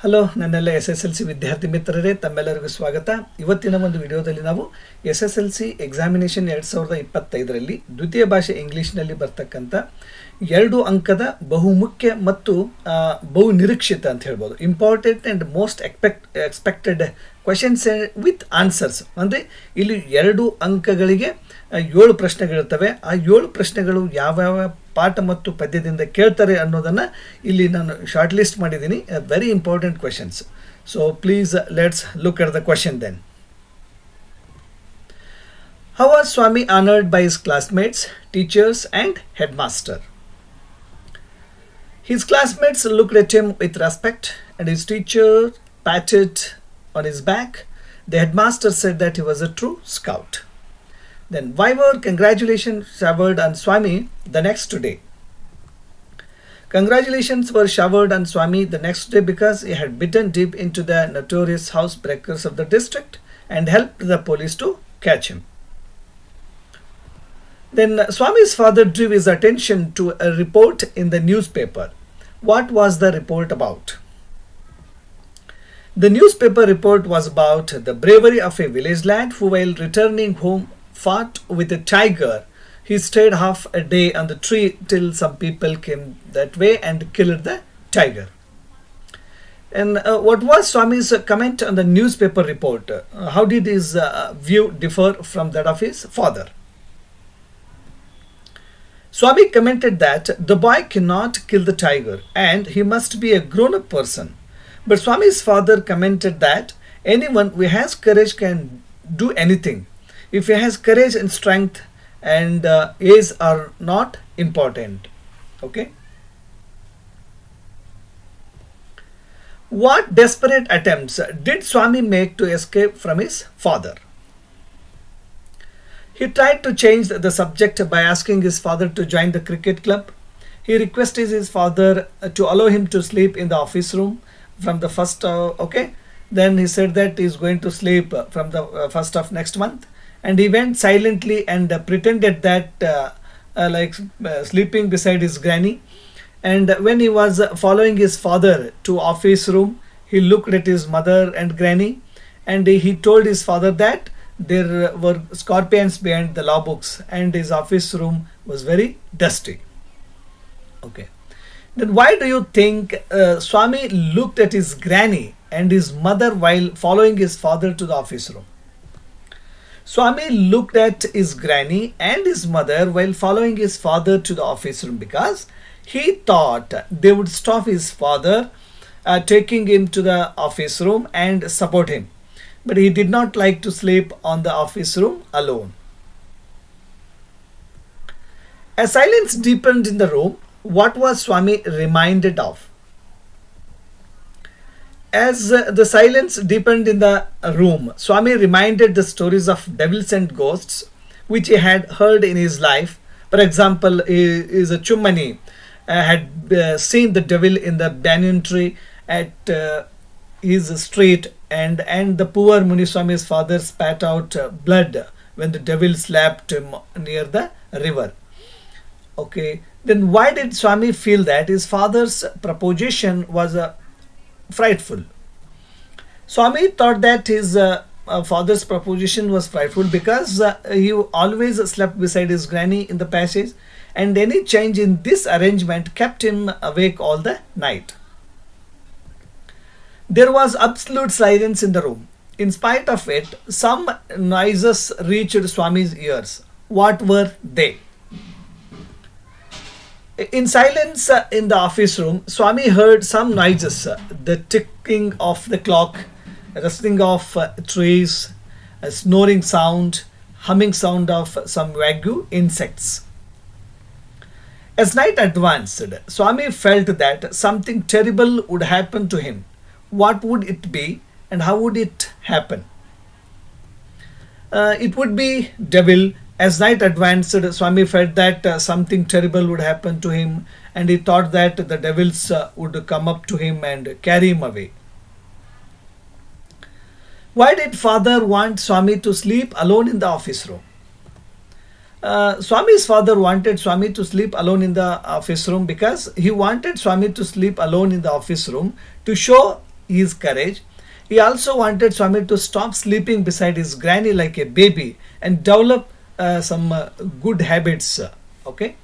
Hello ನನ್ನೆಲ್ಲ SSLC ವಿದ್ಯಾರ್ಥಿ ಮಿತ್ರರೇ, ತಮ್ಮೆಲ್ಲರಿಗೂ ಸ್ವಾಗತ. ಇವತ್ತಿನ ಒಂದು ವಿಡಿಯೋದಲ್ಲಿ ನಾವು SSLC ಎಕ್ಸಾಮಿನೇಷನ್ 2025ರಲ್ಲಿ ದ್ವಿತೀಯ ಭಾಷೆ ಇಂಗ್ಲಿಷ್ನಲ್ಲಿ ಬರ್ತಕ್ಕಂಥ 2 ಅಂಕದ ಬಹುಮುಖ್ಯ ಮತ್ತು ಬಹು ನಿರೀಕ್ಷಿತ ಅಂತ ಹೇಳ್ಬೋದು, important and most expected questions with answers. ಅಂದರೆ ಇಲ್ಲಿ 2 ಅಂಕಗಳಿಗೆ 7 ಪ್ರಶ್ನೆಗಳಿರ್ತವೆ. ಆ 7 ಪ್ರಶ್ನೆಗಳು ಯಾವ್ಯಾವ ಪಾಠ ಮತ್ತು ಪದ್ಯದಿಂದ ಕೇಳ್ತಾರೆ ಅನ್ನೋದನ್ನು ಇಲ್ಲಿ ನಾನು ಶಾರ್ಟ್ ಲಿಸ್ಟ್ ಮಾಡಿದ್ದೀನಿ. Very important questions. So please let's look at the question then. How was Swami honored by his classmates, teachers and headmaster? His classmates looked at him with respect and his teacher patted on his back. The headmaster said that he was a true scout. Then why were congratulations showered on Swami the next day? Congratulations were showered on Swami the next day because he had bitten deep into the notorious housebreakers of the district and helped the police to catch him. Then Swami's father drew his attention to a report in the newspaper. What was the report about? The newspaper report was about the bravery of a village lad who, while returning home, fought with a tiger. He stayed half a day on the tree till some people came that way and killed the tiger. And what was Swami's comment on the newspaper report? How did his view differ from that of his father? Swami commented that the boy cannot kill the tiger and he must be a grown-up person. But Swami's father commented that anyone who has courage can do anything. If he has courage and strength, and age are not important. Okay. What desperate attempts did Swami make to escape from his father? He tried to change the subject by asking his father to join the cricket club. He requested his father to allow him to sleep in the office room from the first. Then he said that he is going to sleep from the first of next month. And he went silently and pretended that sleeping beside his granny. And when he was following his father to office room, he looked at his mother and granny, and he told his father that there were scorpions behind the law books and his office room was very dusty. Okay. Then why do you think Swami looked at his granny and his mother while following his father to the office room? Swami looked at his granny and his mother while following his father to the office room because he thought they would stop his father taking him to the office room and support him. But he did not like to sleep on the office room alone. As silence deepened in the room, what was Swami reminded of? As the silence deepened in the room, Swami reminded the stories of devils and ghosts which he had heard in his life. For example, a Chummani had seen the devil in the banyan tree at his street, and the poor Muniswami's father spat out blood when the devil slapped him near the river. Okay, then why did Swami feel that his father's proposition was frightful? Swami thought that his father's proposition was frightful because he always slept beside his granny in the passage, and any change in this arrangement kept him awake all the night. There was absolute silence in the room. In spite of it, some noises reached Swami's ears. What were they? In silence in the office room, Swami heard some noises, the ticking of the clock, rustling of trees, a snoring sound, humming sound of some vague insects. As night advanced, Swami felt that something terrible would happen to him. What would it be and how would it happen? It would be devil. As night advanced, Swami felt that something terrible would happen to him, and he thought that the devils would come up to him and carry him away. Why did father want Swami to sleep alone in the office room? Swami's father wanted Swami to sleep alone in the office room because he wanted Swami to sleep alone in the office room to show his courage. He also wanted Swami to stop sleeping beside his granny like a baby and develop some good habits. Okay.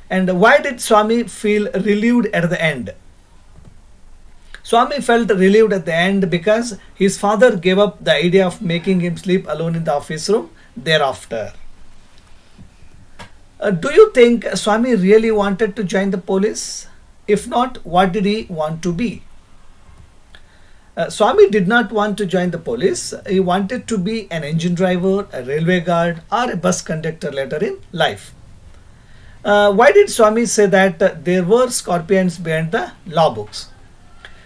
And why did Swami feel relieved at the end? Swami felt relieved at the end because his father gave up the idea of making him sleep alone in the office room thereafter. Do you think Swami really wanted to join the police? If not, what did he want to be? Swami did not want to join the police. He wanted to be an engine driver, a railway guard, or a bus conductor later in life. Why did Swami say that there were scorpions behind the law books?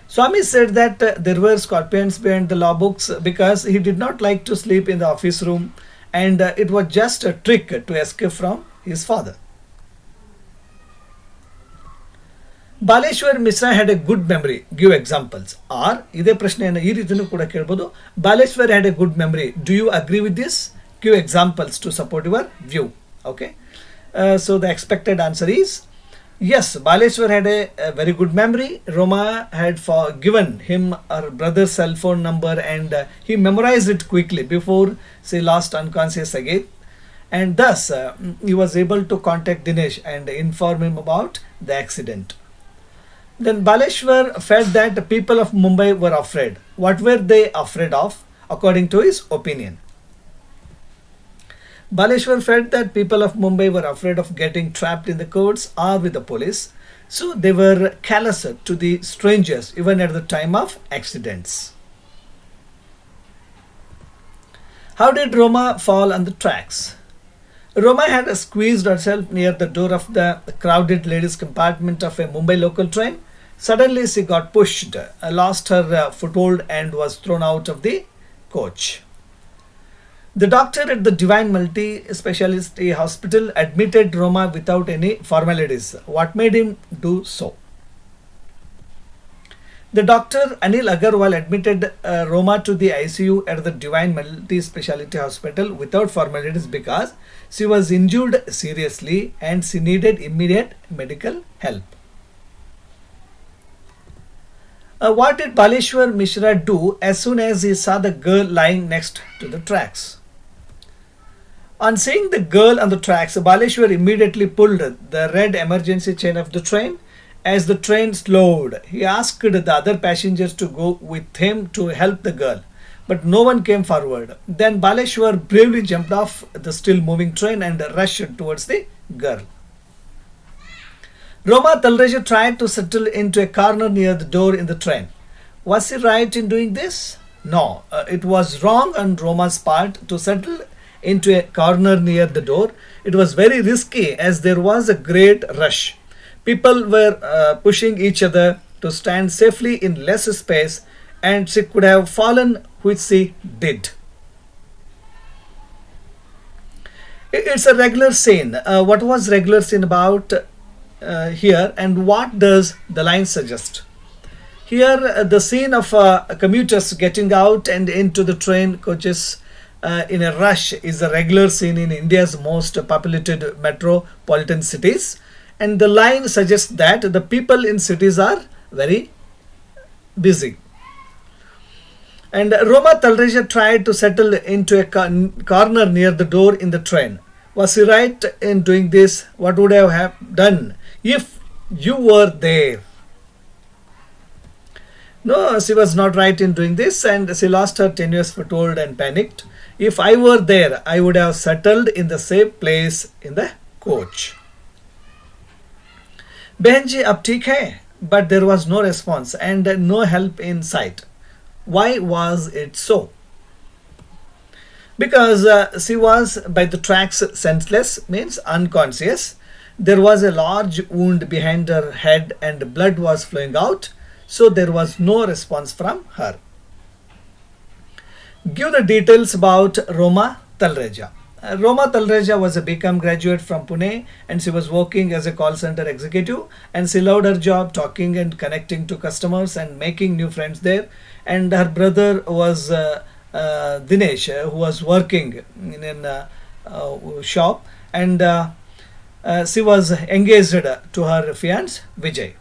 Swami said that there were scorpions behind the law books because he did not like to sleep in the office room, and it was just a trick to escape from his father. Baleshwar Mishra had a good memory. Give examples. Or ಇದೇ ಪ್ರಶ್ನೆಯನ್ನು ಈ ರೀತಿಯೂ ಕೂಡ ಕೇಳಬಹುದು. Baleshwar had a good memory. Do you agree with this? Give examples to support your view. Okay. So the expected answer is yes. Baleshwar had a very good memory. Roma had given him her brother's cell phone number, and he memorized it quickly before she lost unconscious again. And thus he was able to contact Dinesh and inform him about the accident. Then Baleshwar felt that the people of Mumbai were afraid. What were they afraid of, according to his opinion? Baleshwar felt that people of Mumbai were afraid of getting trapped in the courts or with the police, so they were callous to the strangers even at the time of accidents. How did Roma fall on the tracks? Roma had squeezed herself near the door of the crowded ladies' compartment of a Mumbai local train. Suddenly she got pushed, lost her foothold, and was thrown out of the coach. The doctor at the Divine Multi-Speciality Hospital admitted Roma without any formalities. What made him do so? The doctor Anil Agarwal admitted Roma to the ICU at the Divine Multi-Speciality Hospital without formalities because she was injured seriously and she needed immediate medical help. What did Baleshwar Mishra do as soon as he saw the girl lying next to the tracks? On seeing the girl on the tracks, Baleshwar immediately pulled the red emergency chain of the train. As the train slowed, he asked the other passengers to go with him to help the girl, but no one came forward. Then Baleshwar bravely jumped off the still moving train and rushed towards the girl. Roma Talreja tried to settle into a corner near the door in the train. Was he right in doing this? No, it was wrong on Roma's part to settle into a corner near the door. It was very risky as there was a great rush. People were pushing each other to stand safely in less space, and she could have fallen, which she did. It's a regular scene. What was regular scene about here, and what does the line suggest? Here, the scene of commuters getting out and into the train coaches in a rush is a regular scene in India's most populated metropolitan cities, and the line suggests that the people in cities are very busy. And Roma Talreja tried to settle into a corner near the door in the train. Was he right in doing this? What would I have done if you were there? No, she was not right in doing this, and she lost her tenuous foothold and panicked. If I were there, I would have settled in the safe place in the coach. Behenji, ab theek hai? But there was no response and no help in sight. Why was it so? Because she was by the tracks senseless, means unconscious. There was a large wound behind her head and blood was flowing out, so there was no response from her. Give the details about Roma Talreja. Roma Talreja was a BCom graduate from Pune, and she was working as a call center executive, and she loved her job, talking and connecting to customers and making new friends there. And her brother was Dinesh, who was working in a shop, and she was engaged to her fiance Vijay.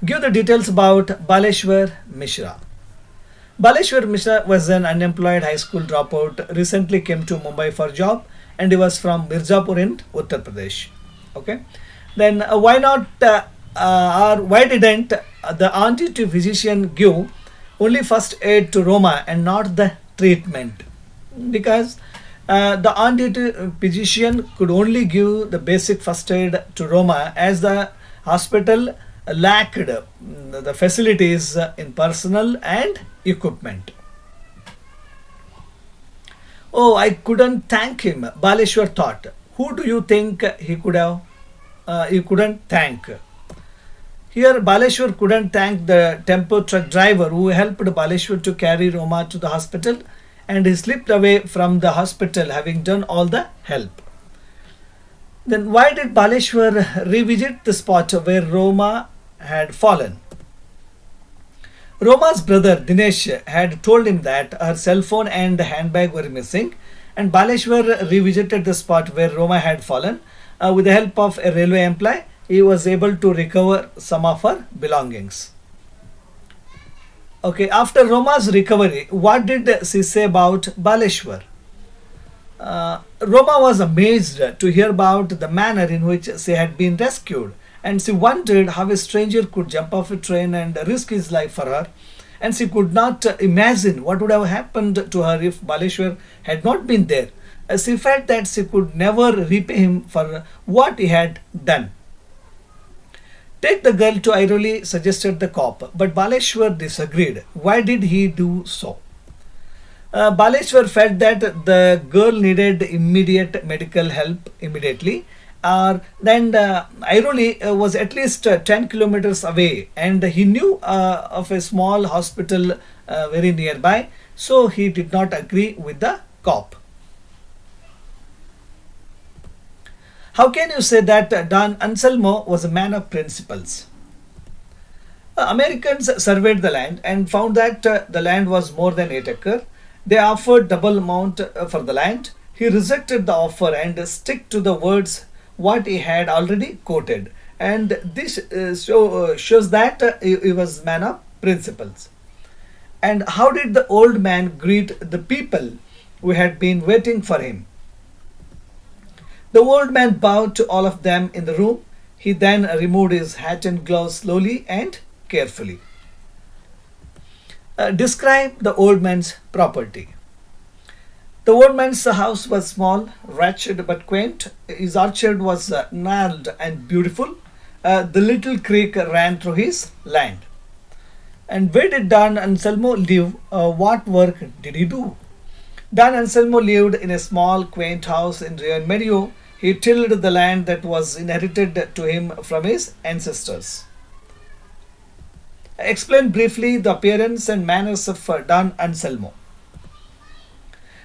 Give the details about Baleshwar Mishra. Baleshwar Mishra was an unemployed high school dropout, recently came to Mumbai for job, and he was from Mirzapur in Uttar Pradesh. Okay, then why not or why didn't the auntie physician give only first aid to Roma and not the treatment? Because the auntie physician could only give the basic first aid to Roma as the hospital lacked the facilities in personnel and equipment. Oh, I couldn't thank him, Baleshwar thought. Who do you think he couldn't thank? Here, Baleshwar couldn't thank the tempo truck driver who helped Baleshwar to carry Roma to the hospital, and he slipped away from the hospital having done all the help. Then, why did Baleshwar revisit the spot where Roma had fallen? Roma's brother Dinesh had told him that her cell phone and handbag were missing, and Baleshwar revisited the spot where Roma had fallen. With the help of a railway employee, he was able to recover some of her belongings. Okay, after Roma's recovery, what did she say about Baleshwar? Roma was amazed to hear about the manner in which she had been rescued, and she wondered how a stranger could jump off a train and risk his life for her. And she could not imagine what would have happened to her if Baleshwar had not been there. She felt that she could never repay him for what he had done. Take the girl to Airoli, suggested the cop, but Baleshwar disagreed. Why did he do so? Baleshwar felt that the girl needed immediate medical help immediately. Then Airoli was at least 10 kilometers away, and he knew of a small hospital very nearby, so he did not agree with the cop. How can you say that Don Anselmo was a man of principles? Americans surveyed the land and found that the land was more than 8 acres. They offered double amount for the land. He rejected the offer and stuck to the words what he had already quoted. And this shows that he was a man of principles. And how did the old man greet the people who had been waiting for him? The old man bowed to all of them in the room. He then removed his hat and gloves slowly and carefully. Describe the old man's property. The old man's house was small, wretched but quaint. His orchard was gnarled and beautiful. The little creek ran through his land. And where did Don Anselmo live? What work did he do? Don Anselmo lived in a small, quaint house in Rio Medio. He tilled the land that was inherited to him from his ancestors. Explain briefly the appearance and manners of Don Anselmo.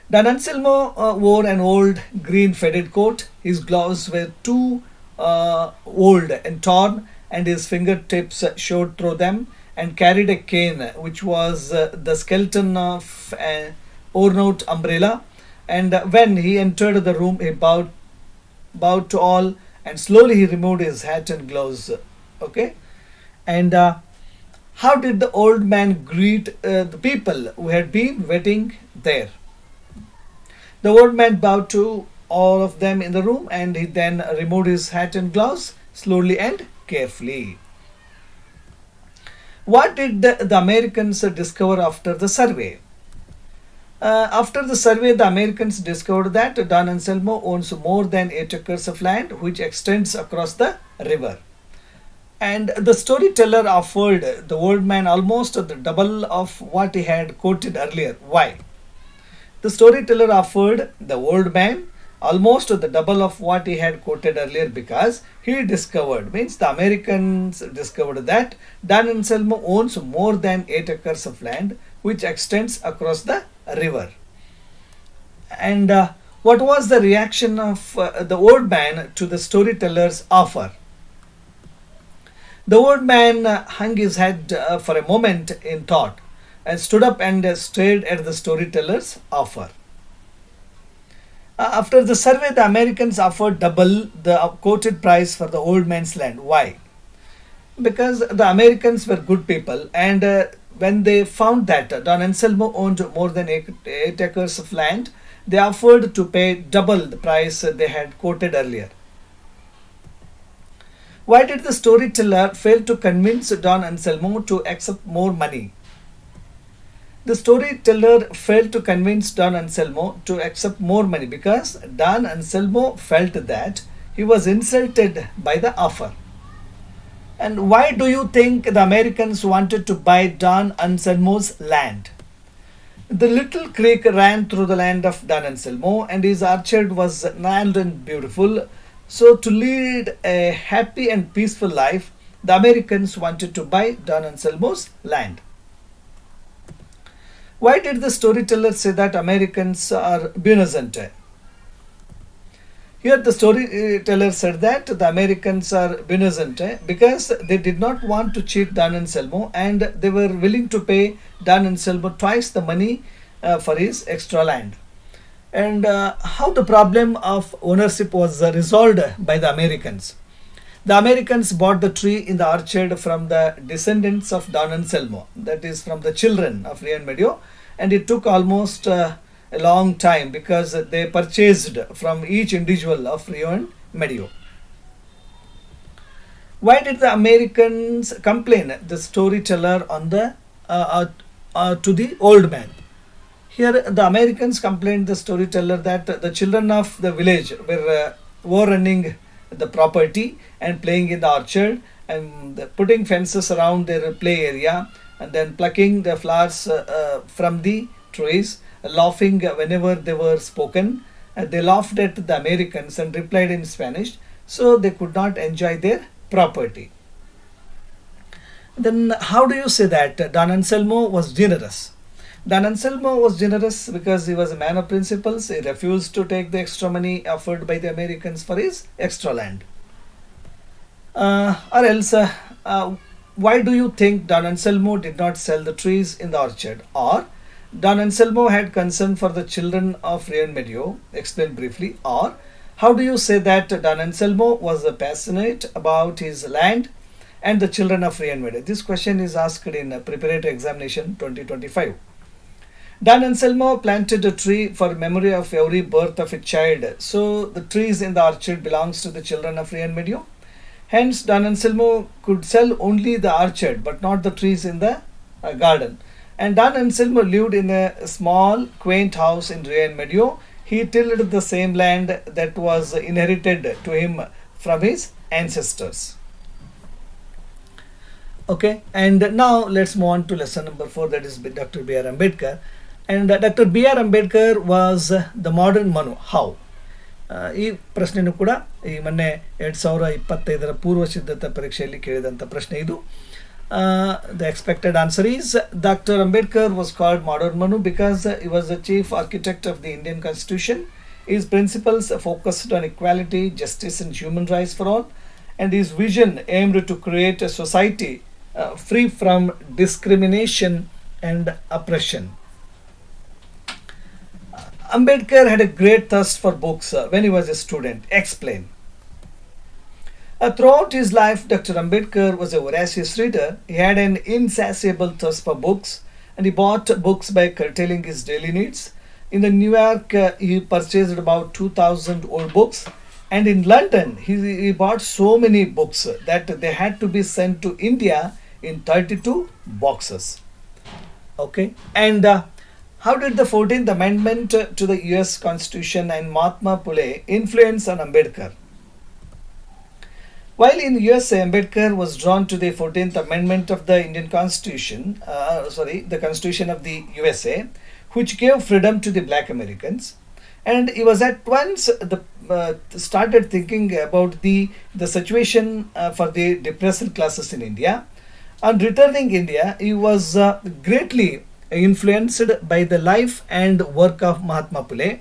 Don Anselmo wore an old green faded coat. His gloves were too old and torn, and his fingertips showed through them, and carried a cane, which was the skeleton of an ornate umbrella. And when he entered the room, he bowed to all, and slowly he removed his hat and gloves. Okay, and how did the old man greet the people who had been waiting there? The old man bowed to all of them in the room, and he then removed his hat and gloves slowly and carefully. What did the Americans discover after the survey? After the survey, the Americans discovered that Don Anselmo owns more than 8 acres of land, which extends across the river. And the storyteller offered the old man almost the double of what he had quoted earlier. Why? The storyteller offered the old man almost the double of what he had quoted earlier because he discovered, means the Americans discovered, that Don Anselmo owns more than 8 acres of land which extends across the river. And what was the reaction of the old man to the storyteller's offer? The old man hung his head for a moment in thought and stood up and stared at the storyteller's offer. After the survey, the Americans offered double the quoted price for the old man's land. Why? Because the Americans were good people, and when they found that Don Anselmo owned more than 8 acres of land, they offered to pay double the price they had quoted earlier. Why did the storyteller fail to convince Don Anselmo to accept more money? The storyteller failed to convince Don Anselmo to accept more money because Don Anselmo felt that he was insulted by the offer. And why do you think the Americans wanted to buy Don Anselmo's land? The little creek ran through the land of Don Anselmo, and his orchard was grand and beautiful. So, to lead a happy and peaceful life, the Americans wanted to buy Don Anselmo's land. Why did the storyteller say that Americans are benevolent? Here the storyteller said that the Americans are benevolent because they did not want to cheat Don Anselmo, and they were willing to pay Don Anselmo twice the money for his extra land. And how the problem of ownership was resolved by the Americans. The Americans bought the tree in the orchard from the descendants of Don Anselmo, that is from the children of Rio and Medio, and it took almost a long time because they purchased from each individual of Rio and Medio. Why did the Americans complain the storyteller on the to the old man? Here the Americans complained the storyteller that the children of the village were overrunning the property and playing in the orchard and putting fences around their play area and then plucking the flowers from the trees, laughing whenever they were spoken. They laughed at the Americans and replied in Spanish, so they could not enjoy their property. Then how do you say that Don Anselmo was generous? Don Anselmo was generous because he was a man of principles. He refused to take the extra money offered by the Americans for his extra land. Or else, why do you think Don Anselmo did not sell the trees in the orchard? Or Don Anselmo had concern for the children of Rio and Medio? Explain briefly. Or how do you say that Don Anselmo was passionate about his land and the children of Rio and Medio? This question is asked in Preparatory Examination 2025. Don Anselmo planted a tree for memory of every birth of a child. So the trees in the orchard belongs to the children of Rio and Medio. Hence, Don Anselmo could sell only the orchard but not the trees in the garden. And Don Anselmo lived in a small, quaint house in Rio and Medio. He tilled the same land that was inherited to him from his ancestors. Okay, and now let's move on to lesson number 4, that is Dr. B.R. Ambedkar. And Dr. B.R. Ambedkar was the modern Manu. How? ಈ ಪ್ರಶ್ನೆನೂ ಕೂಡ ಈ ಮೊನ್ನೆ 2025 ಪೂರ್ವ ಸಿದ್ಧತಾ ಪರೀಕ್ಷೆಯಲ್ಲಿ ಕೇಳಿದಂಥ ಪ್ರಶ್ನೆ ಇದು. The expected answer is Dr. Ambedkar was called modern Manu because he was the chief architect of the Indian Constitution. His principles focused on equality, justice and human rights for all, and his vision aimed to create a society free from discrimination and oppression. Ambedkar had a great thirst for books when he was a student. Explain. Throughout his life, Dr. Ambedkar was a voracious reader. He had an insatiable thirst for books and he bought books by curtailing his daily needs. In New York, he purchased about 2,000 old books, and in London, he bought so many books that they had to be sent to India in 32 boxes. Okay, and how did the 14th Amendment to the US Constitution and Mahatma Phule influence on Ambedkar? While in USA, Ambedkar was drawn to the 14th Amendment of the Indian Constitution, the Constitution of the USA, which gave freedom to the black Americans. And he was at once started thinking about the situation for the depressed classes in India. On returning India, he was greatly influenced by the life and work of Mahatma Phule,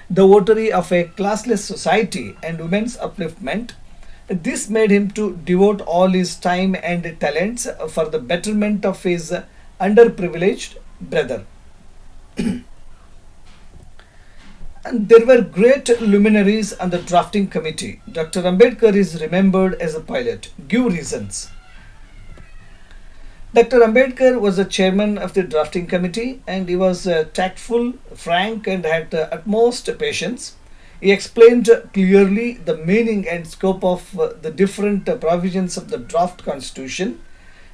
the votary of a classless society and women's upliftment. This made him to devote all his time and talents for the betterment of his underprivileged brother. And there were great luminaries on the drafting committee. Dr. Ambedkar is remembered as a pilot. Give reasons. Dr. Ambedkar was the chairman of the drafting committee, and he was tactful, frank, and had utmost patience. He explained clearly the meaning and scope of the different provisions of the draft constitution.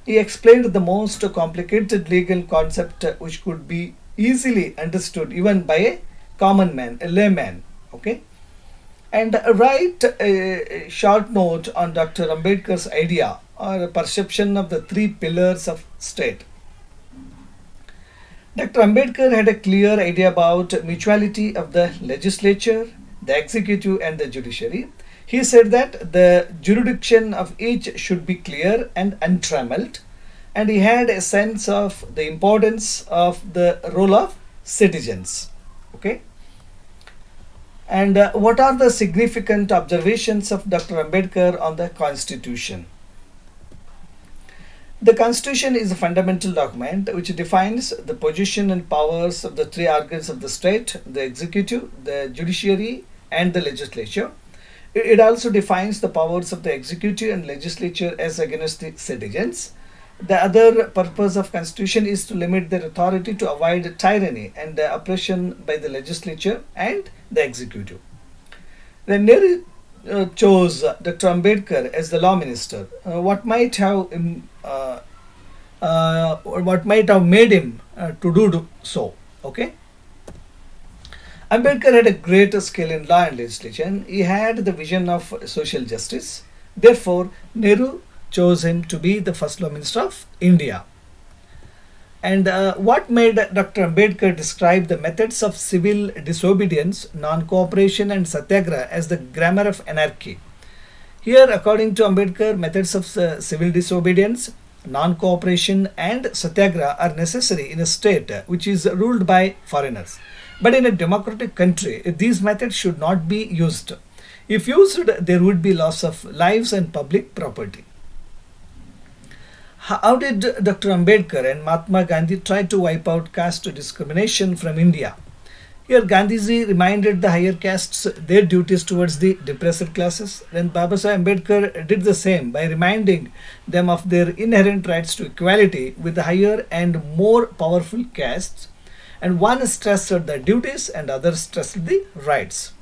He explained the most complicated legal concept which could be easily understood even by a common man, a layman. Okay, and write a short note on Dr. Ambedkar's idea or a perception of the three pillars of state. Dr. Ambedkar had a clear idea about mutuality of the legislature, the executive, and the judiciary. He said that the jurisdiction of each should be clear and untrammeled, and he had a sense of the importance of the role of citizens. Okay. And what are the significant observations of Dr. Ambedkar on the Constitution? The Constitution is a fundamental document which defines the position and powers of the three organs of the state, the executive, the judiciary, and the legislature. It also defines the powers of the executive and legislature as against the citizens. The other purpose of Constitution is to limit their authority to avoid tyranny and oppression by the legislature and the executive. Then Nehru chose Dr. Ambedkar as the law minister. What might have made him to do so? Okay. Ambedkar had a great skill in law and legislation. He had the vision of social justice. Therefore, Nehru chose him to be the first law minister of India. And what made Dr. Ambedkar describe the methods of civil disobedience, non-cooperation, and satyagraha as the grammar of anarchy? Here, according to Ambedkar, methods of civil disobedience, non-cooperation, and satyagraha are necessary in a state which is ruled by foreigners. But in a democratic country, these methods should not be used. If used, there would be loss of lives and public property. How did Dr. Ambedkar and Mahatma Gandhi try to wipe out caste discrimination from India? Here, Gandhiji reminded the higher castes their duties towards the depressed classes. Then Babasaheb Ambedkar did the same by reminding them of their inherent rights to equality with the higher and more powerful castes. And one stressed the duties and others stressed the rights.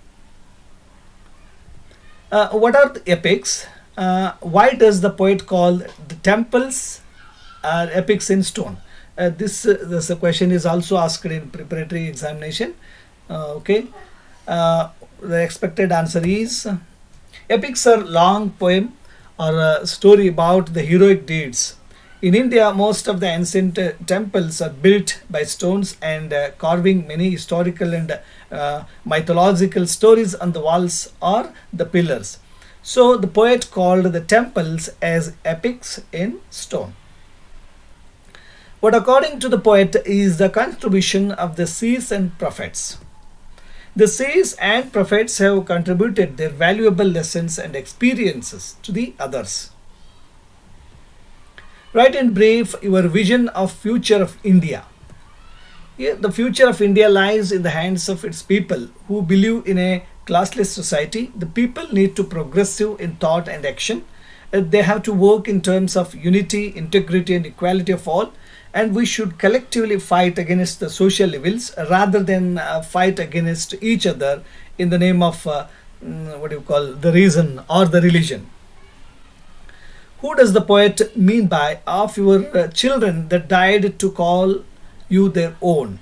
What are the epics? Why does the poet call the temples epics in stone? This question is also asked in preparatory examination. The expected answer is epics are long poem or a story about the heroic deeds. In India, most of the ancient temples are built by stones and carving many historical and mythological stories on the walls or the pillars. So the poet called the temples as epics in stone. What according to the poet is the contribution of the seers and prophets? The seers and prophets have contributed their valuable lessons and experiences to the others. Write in brief your vision of future of India. Here, the future of India lies in the hands of its people who believe in a classless society. The people need to progressive in thought and action. They have to work in terms of unity, integrity, and equality of all. And we should collectively fight against the social evils rather than fight against each other in the name of the reason or the religion. Who does the poet mean by of your children that died to call you their own?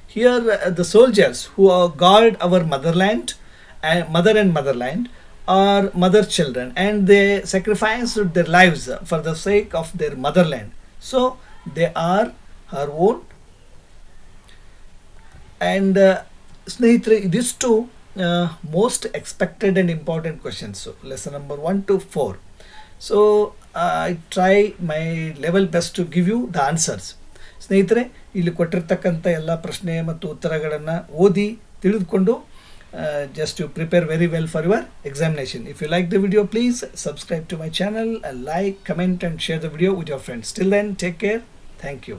Here the soldiers who guard our motherland and motherland are mother children, and they sacrificed their lives for the sake of their motherland. So they are her own. And Snehitare, these two most expected and important questions. So lesson number 1 to 4. So I try my level best to give you the answers. ಸ್ನೇಹಿತರೆ, ಇಲ್ಲಿ ಕೊಟ್ಟಿರ್ತಕ್ಕಂಥ ಎಲ್ಲ ಪ್ರಶ್ನೆ ಮತ್ತು ಉತ್ತರಗಳನ್ನು ಓದಿ ತಿಳಿದುಕೊಂಡು just to prepare very well for your examination. If you like the video, please subscribe to my channel, like, comment, and share the video with your friends. Till then, take care. Thank you.